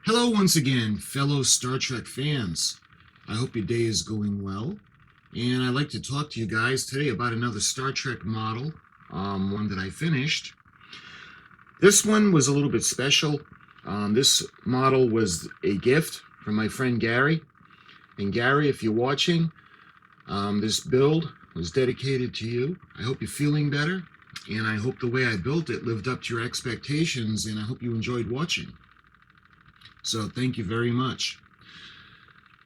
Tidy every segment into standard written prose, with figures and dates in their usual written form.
Hello once again, fellow Star Trek fans. I hope your day is going well. And I'd like to talk to you guys today about another Star Trek model, one that I finished. This one was a little bit special. This model was a gift from my friend Gary. And Gary, if you're watching, this build was dedicated to you. I hope you're feeling better. And I hope the way I built it lived up to your expectations. And I hope you enjoyed watching. So thank you very much.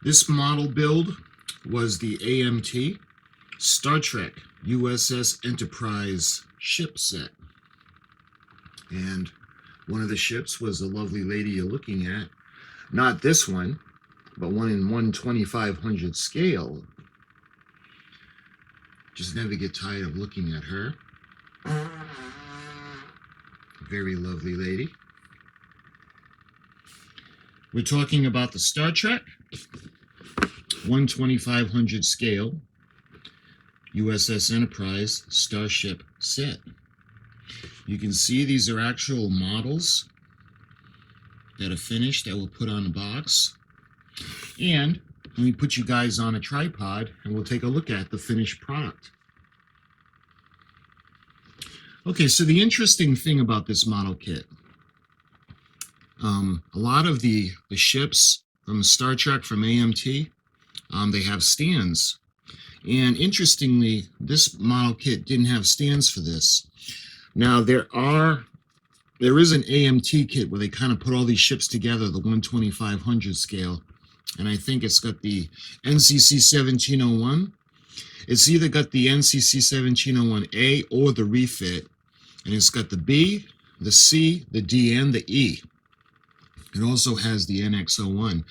This model build was the AMT Star Trek USS Enterprise ship set. And one of the ships was the lovely lady you're looking at. Not this one, but one in 1/2500 scale. Just never get tired of looking at her. Very lovely lady. We're talking about the Star Trek 1/2500 scale USS Enterprise Starship set. You can see these are actual models that are finished that we'll put on the box. And let me put you guys on a tripod and we'll take a look at the finished product. Okay, so the interesting thing about this model kit, a lot of the ships from Star Trek, from AMT, they have stands. And interestingly, this model kit didn't have stands for this. Now, there is an AMT kit where they kind of put all these ships together, the 1/2500 scale. And I think it's got the NCC 1701. It's either got the NCC 1701A or the refit. And it's got the B, the C, the D, and the E. It also has the NX01.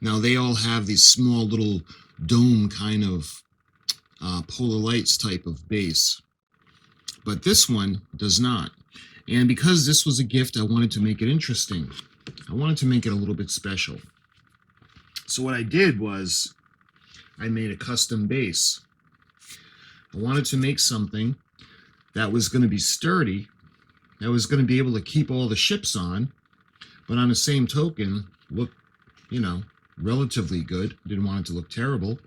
Now, they all have these small little dome kind of polar lights type of base. But this one does not. And because this was a gift, I wanted to make it interesting. I wanted to make it a little bit special. So what I did was I made a custom base. I wanted to make something that was going to be sturdy, that was going to be able to keep all the ships on, but on the same token, look, relatively good. Didn't want it to look terrible.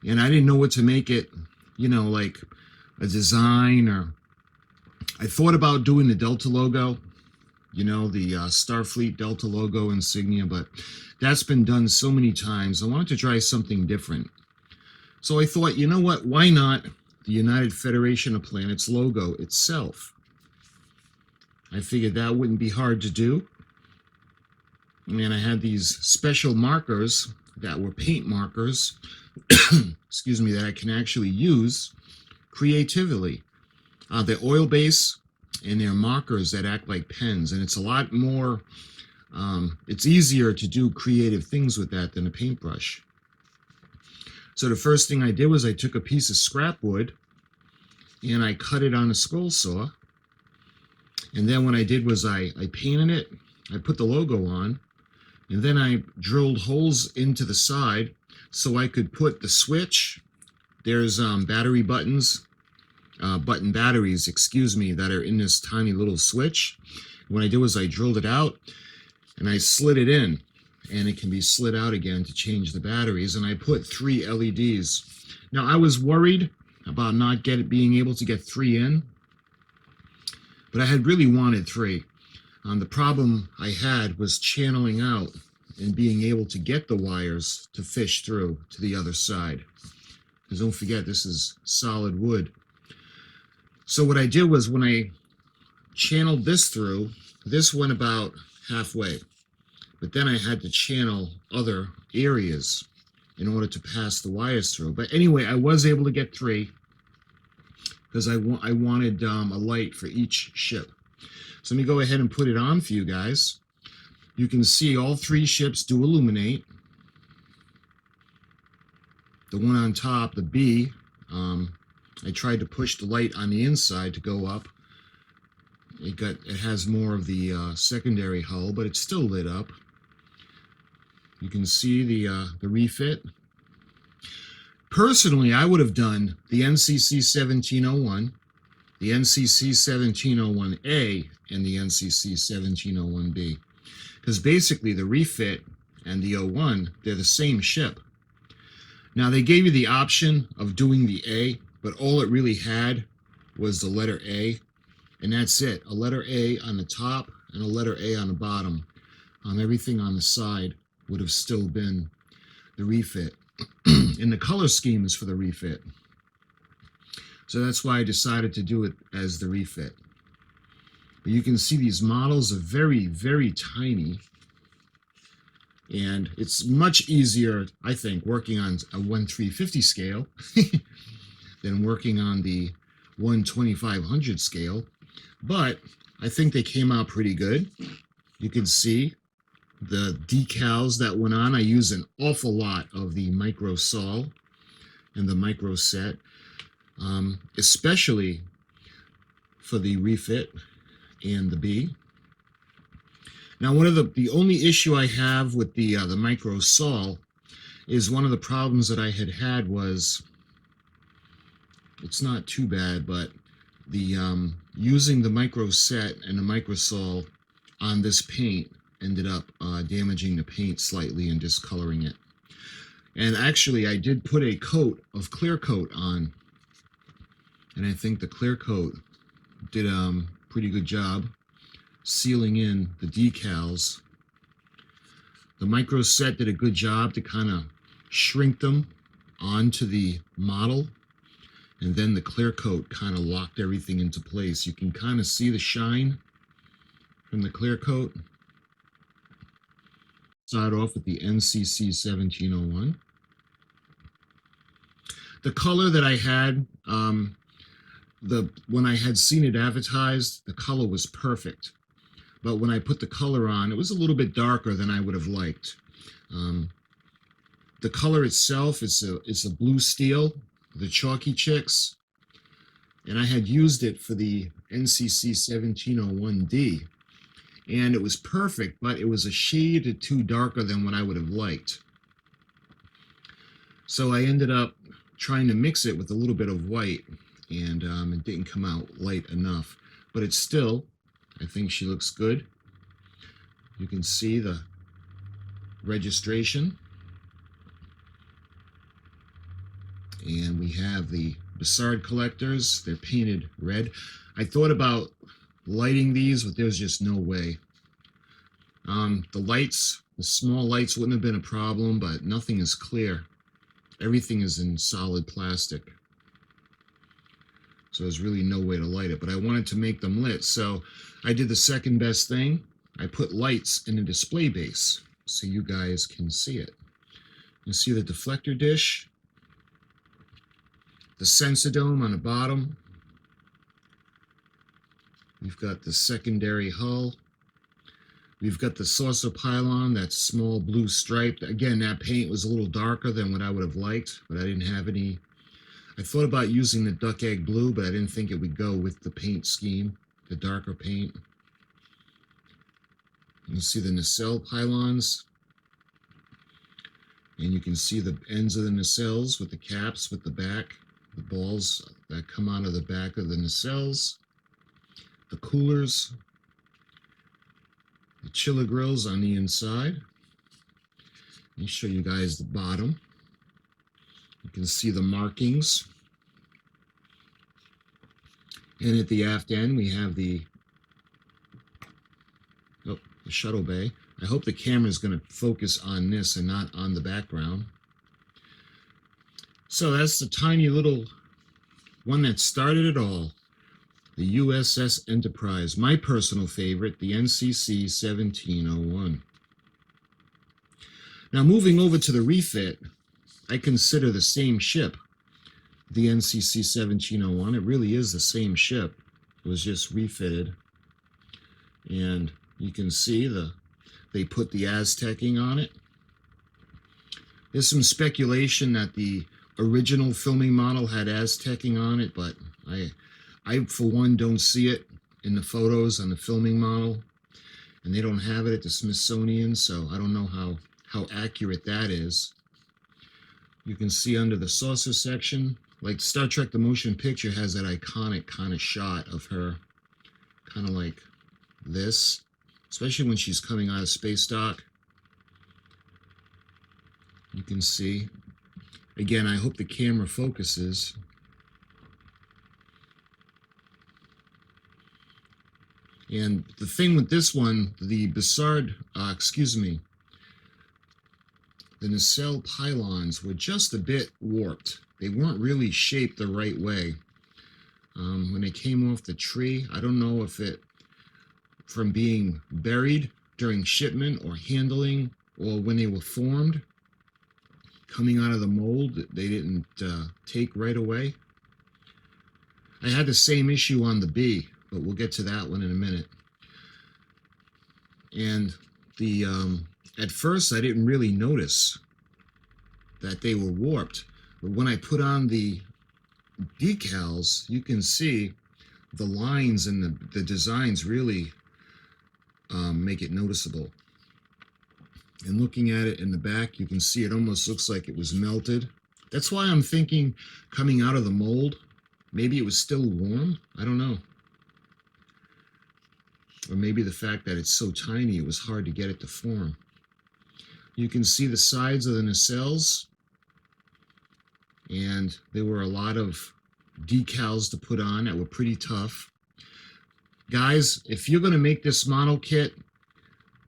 And I didn't know what to make it, like a design, or I thought about doing the Delta logo, the Starfleet Delta logo insignia, but that's been done so many times. I wanted to try something different. So I thought, you know what, why not the United Federation of Planets logo itself? I figured that wouldn't be hard to do. And I had these special markers that were paint markers, excuse me, that I can actually use creatively. They're oil base and they're markers that act like pens, and it's a lot more, it's easier to do creative things with that than a paintbrush. So the first thing I did was I took a piece of scrap wood and I cut it on a scroll saw. And then what I did was I painted it, I put the logo on, and then I drilled holes into the side so I could put the switch. There's battery buttons, button batteries, excuse me, that are in this tiny little switch. What I did was I drilled it out and I slid it in, and it can be slid out again to change the batteries. And I put 3 LEDs. Now, I was worried about not being able to get 3 in, but I had really wanted 3. The problem I had was channeling out and being able to get the wires to fish through to the other side. Because don't forget, this is solid wood. So what I did was when I channeled this through, this went about halfway. But then I had to channel other areas in order to pass the wires through. But anyway, I was able to get 3 because I wanted a light for each ship. So let me go ahead and put it on for you guys. You can see all 3 ships do illuminate. The one on top, the B, I tried to push the light on the inside to go up. It has more of the secondary hull, but it's still lit up. You can see the refit. Personally, I would have done the NCC 1701, the NCC 1701A, and the NCC 1701B. because basically the refit and the O1, they're the same ship. Now they gave you the option of doing the A, but all it really had was the letter A, and that's it. A letter A on the top and a letter A on the bottom. Everything on the side would have still been the refit. And the color scheme is for the refit. So that's why I decided to do it as the refit. But you can see these models are very, very tiny. And it's much easier, I think, working on a 1/350 scale than working on the 1/2500 scale. But I think they came out pretty good. You can see the decals that went on. I use an awful lot of the micro sol and the micro set, especially for the refit and the B. Now, one of the only issue I have with the micro sol is one of the problems that I had was, it's not too bad, but the using the micro set and the micro sol on this paint ended up damaging the paint slightly and discoloring it. And actually, I did put a coat of clear coat on, and I think the clear coat did a pretty good job sealing in the decals. The micro set did a good job to kind of shrink them onto the model, and then the clear coat kind of locked everything into place. You can kind of see the shine from the clear coat. Start off with the NCC 1701. The color that I had, when I had seen it advertised, the color was perfect. But when I put the color on, it was a little bit darker than I would have liked. The color itself is a blue steel, the Chalky Chicks, and I had used it for the NCC 1701D, and it was perfect, but it was a shade or two darker than what I would have liked. So I ended up trying to mix it with a little bit of white, and it didn't come out light enough, but it's still, I think she looks good. You can see the registration. And we have the Bassard collectors. They're painted red. I thought about lighting these, but there's just no way. The lights, the small lights wouldn't have been a problem, but nothing is clear. Everything is in solid plastic. So there's really no way to light it, but I wanted to make them lit. So I did the second best thing. I put lights in a display base so you guys can see it. You see the deflector dish, the sensor dome on the bottom. We've got the secondary hull. We've got the saucer pylon, that small blue stripe. Again, that paint was a little darker than what I would have liked, but I didn't have any. I thought about using the duck egg blue, but I didn't think it would go with the paint scheme, the darker paint. You can see the nacelle pylons, and you can see the ends of the nacelles with the caps with the back, the balls that come out of the back of the nacelles, the coolers, the chiller grills on the inside. Let me show you guys the bottom. You can see the markings. And at the aft end, we have the shuttle bay. I hope the camera is going to focus on this and not on the background. So that's the tiny little one that started it all. The USS Enterprise, my personal favorite, the NCC 1701. Now moving over to the refit, I consider the same ship, the NCC 1701. It really is the same ship. It was just refitted. And you can see they put the Aztecing on it. There's some speculation that the original filming model had Aztecing on it, but I for one don't see it in the photos on the filming model, and they don't have it at the Smithsonian, so I don't know how accurate that is. You can see under the saucer section, like Star Trek the Motion Picture has that iconic kind of shot of her, kind of like this. especially when she's coming out of space dock. You can see. Again, I hope the camera focuses. And the thing with this one, the Bussard, the nacelle pylons were just a bit warped. They weren't really shaped the right way. When they came off the tree, I don't know if it, from being buried during shipment or handling, or when they were formed, coming out of the mold, they didn't take right away. I had the same issue on the B, but we'll get to that one in a minute. And the at first I didn't really notice that they were warped, but when I put on the decals, you can see the lines and the designs really make it noticeable. And looking at it in the back, you can see it almost looks like it was melted. That's why I'm thinking coming out of the mold, maybe it was still warm. I don't know. Or maybe the fact that it's so tiny, it was hard to get it to form. You can see the sides of the nacelles, and there were a lot of decals to put on that were pretty tough. Guys, if you're going to make this model kit,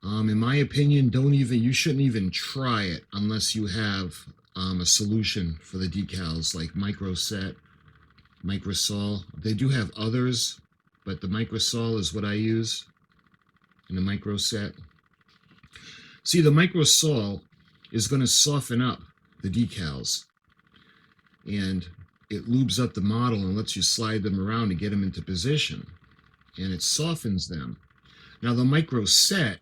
in my opinion, you shouldn't even try it unless you have a solution for the decals like Microset, Microsol. They do have others, but the Microsol is what I use, and the Microset. See, the Microsol is going to soften up the decals, and it lubes up the model and lets you slide them around to get them into position, and it softens them. Now the Microset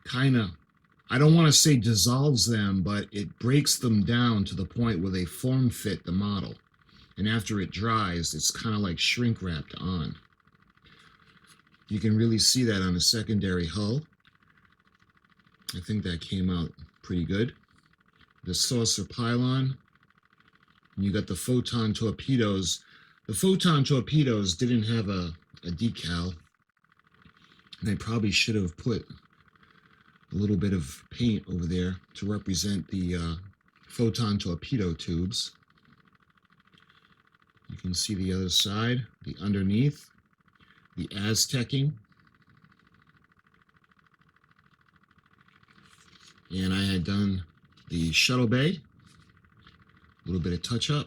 kind of, I don't want to say dissolves them, but it breaks them down to the point where they form fit the model. And after it dries, it's kind of like shrink wrapped on. You can really see that on a secondary hull. I think that came out pretty good. The saucer pylon. And you got the photon torpedoes. The photon torpedoes didn't have a decal. They probably should have put a little bit of paint over there to represent the photon torpedo tubes. You can see the other side, the underneath, the Aztecing. And I had done the shuttle bay, a little bit of touch up.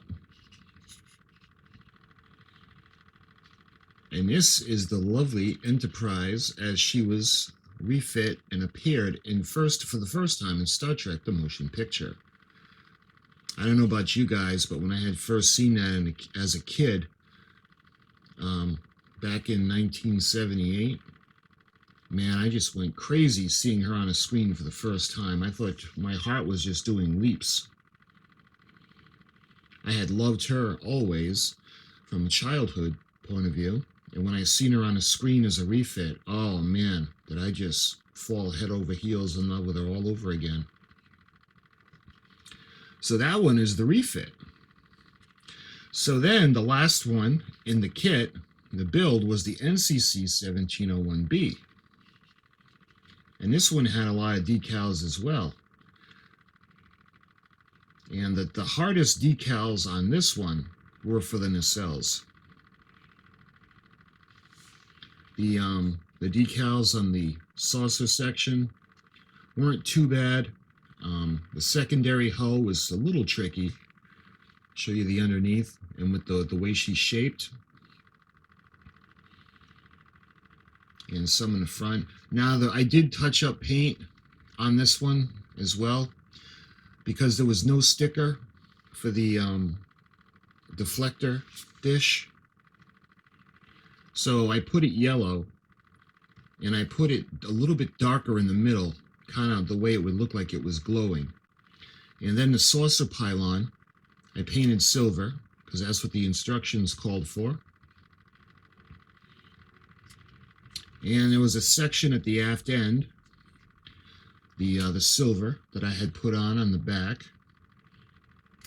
And this is the lovely Enterprise as she was refit and appeared for the first time in Star Trek: The Motion Picture. I don't know about you guys, but when I had first seen that as a kid, back in 1978, man, I just went crazy seeing her on a screen for the first time. I thought my heart was just doing leaps. I had loved her always from a childhood point of view. And when I seen her on a screen as a refit, oh man, did I just fall head over heels in love with her all over again. So that one is the refit. So then the last one in the kit, the build, was the NCC 1701B. And this one had a lot of decals as well. And the hardest decals on this one were for the nacelles. The decals on the saucer section weren't too bad. The secondary hull was a little tricky. Show you the underneath and with the way she's shaped. And some in the front. Now, I did touch up paint on this one as well because there was no sticker for the deflector dish. So I put it yellow, and I put it a little bit darker in the middle, kind of the way it would look like it was glowing. And then the saucer pylon, I painted silver, because that's what the instructions called for. And there was a section at the aft end, the silver that I had put on the back.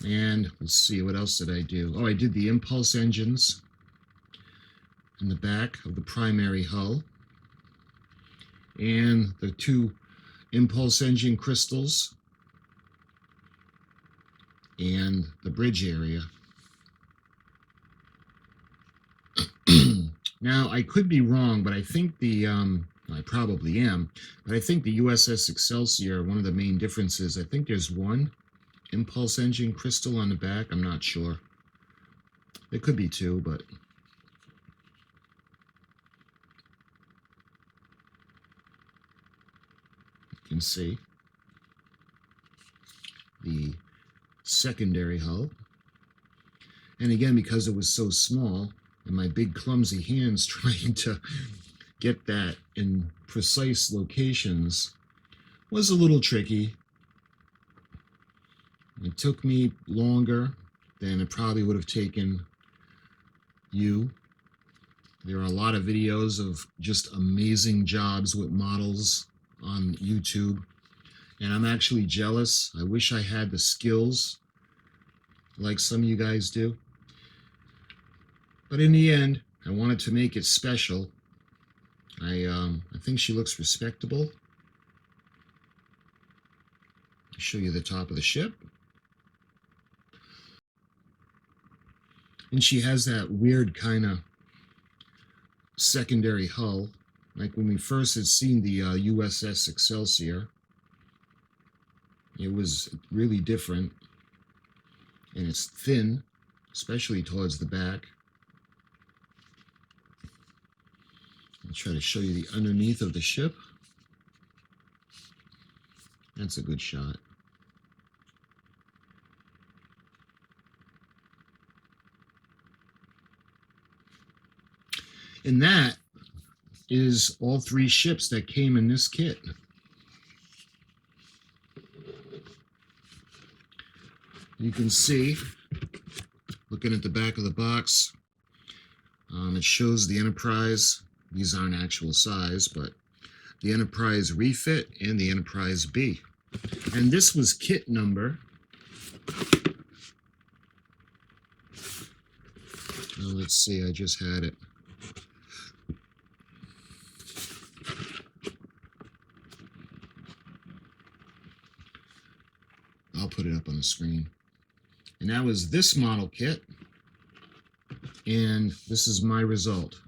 And let's see, what else did I do? Oh, I did the impulse engines in the back of the primary hull. and the 2 impulse engine crystals and the bridge area. Now, I could be wrong, but I think I probably am, but I think the USS Excelsior, one of the main differences, I think there's 1 impulse engine crystal on the back. I'm not sure. There could be 2, but you can see the secondary hull. And again, because it was so small, and my big clumsy hands trying to get that in precise locations was a little tricky. It took me longer than it probably would have taken you. There are a lot of videos of just amazing jobs with models on YouTube, and I'm actually jealous. I wish I had the skills like some of you guys do. But in the end, I wanted to make it special. I think she looks respectable. I'll show you the top of the ship. And she has that weird kind of secondary hull, like when we first had seen the USS Excelsior. It was really different, and it's thin, especially towards the back. I'll try to show you the underneath of the ship. That's a good shot. And that is all 3 ships that came in this kit. You can see, looking at the back of the box, it shows the Enterprise. These aren't actual size, but the Enterprise refit and the Enterprise B. And this was kit number. Let's see, I just had it. I'll put it up on the screen. And that was this model kit. And this is my result.